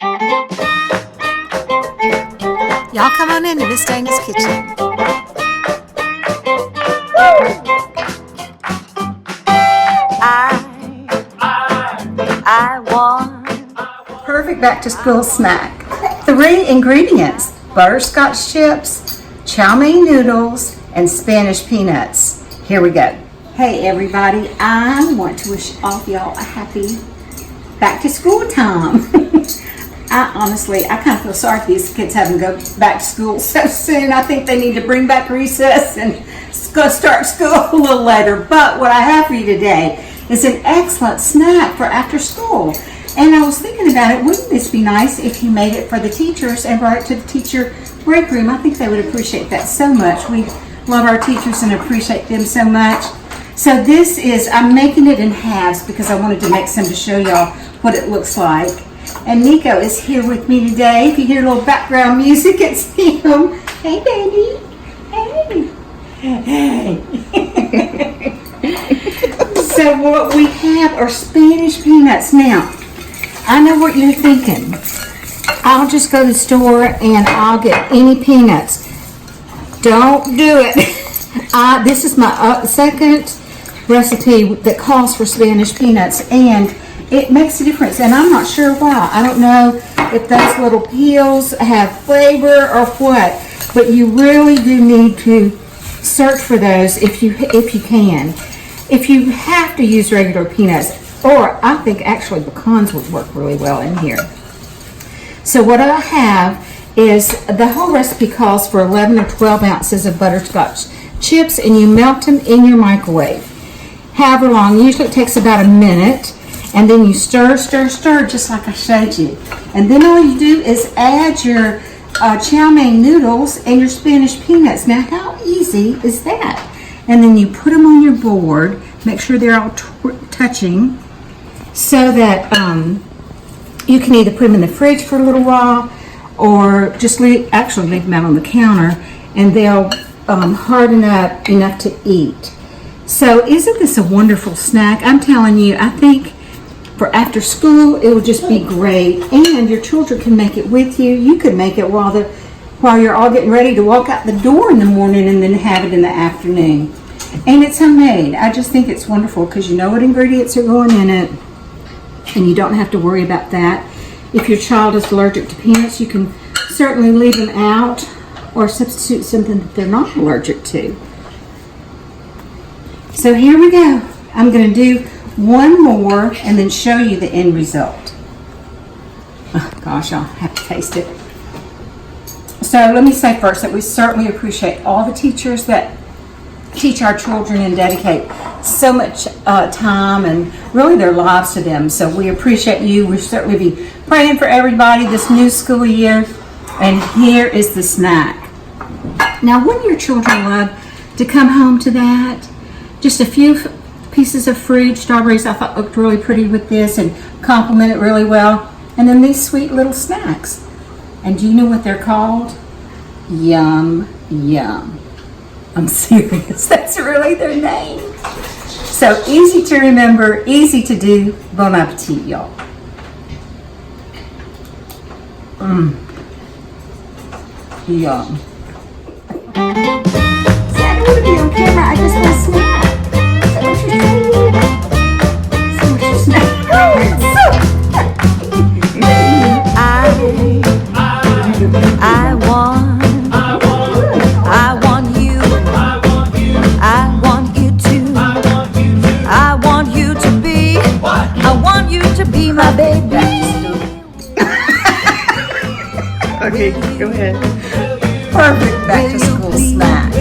Y'all come on into Miss Dana's kitchen. I want perfect back to school snack. 3 ingredients: butterscotch chips, chow mein noodles, and Spanish peanuts. Here we go. Hey everybody, I want to wish all of y'all a happy back to school time. I kind of feel sorry for these kids having to go back to school so soon. I think they need to bring back recess and go start school a little later. But what I have for you today is an excellent snack for after school. And I was thinking about it, wouldn't this be nice if you made it for the teachers and brought it to the teacher break room? I think they would appreciate that so much. We love our teachers and appreciate them so much. So this is, I'm making it in halves because I wanted to make some to show y'all what it looks like. And Nico is here with me today. If you hear a little background music, it's him. Hey baby, hey. So what we have are Spanish peanuts. Now, I know what you're thinking. I'll just go to the store and I'll get any peanuts. Don't do it. This is my second recipe that calls for Spanish peanuts, and it makes a difference, and I'm not sure why. I don't know if those little peels have flavor or what, but you really do need to search for those if you can. If you have to use regular peanuts, or I think actually pecans would work really well in here. So what I have is, the whole recipe calls for 11 or 12 ounces of butterscotch chips, and you melt them in your microwave. However long, usually it takes about a minute, and then you stir just like I showed you. And then all you do is add your chow mein noodles and your Spanish peanuts. Now how easy is that? And then you put them on your board, make sure they're all touching, so that you can either put them in the fridge for a little while or just leave them out on the counter, and they'll harden up enough to eat. So isn't this a wonderful snack? I'm telling you, I think for after school it will just be great, and your children can make it with you. You could make it while you're all getting ready to walk out the door in the morning, and then have it in the afternoon. And it's homemade. I just think it's wonderful because you know what ingredients are going in it, and you don't have to worry about that. If your child is allergic to peanuts, you can certainly leave them out or substitute something that they're not allergic to. So here we go. I'm going to do one more and then show you the end result. Oh, gosh, I'll have to taste it. So let me say first that we certainly appreciate all the teachers that teach our children and dedicate so much time and really their lives to them. So we appreciate you. We'll certainly be praying for everybody this new school year. And here is the snack. Now, wouldn't your children love to come home to that? Just a few pieces of fruit, strawberries I thought looked really pretty with this and complement it really well. And then these sweet little snacks. And do you know what they're called? Yum Yum. I'm serious, that's really their name. So easy to remember, easy to do. Bon appetit, y'all. Yum. See, I don't want to be on camera, I just want to snack. Is that what you're saying? So what you're snacking? Oh, it's so I want you. I want you to be. I want you to be my baby. Okay, go ahead. perfect back to school snack.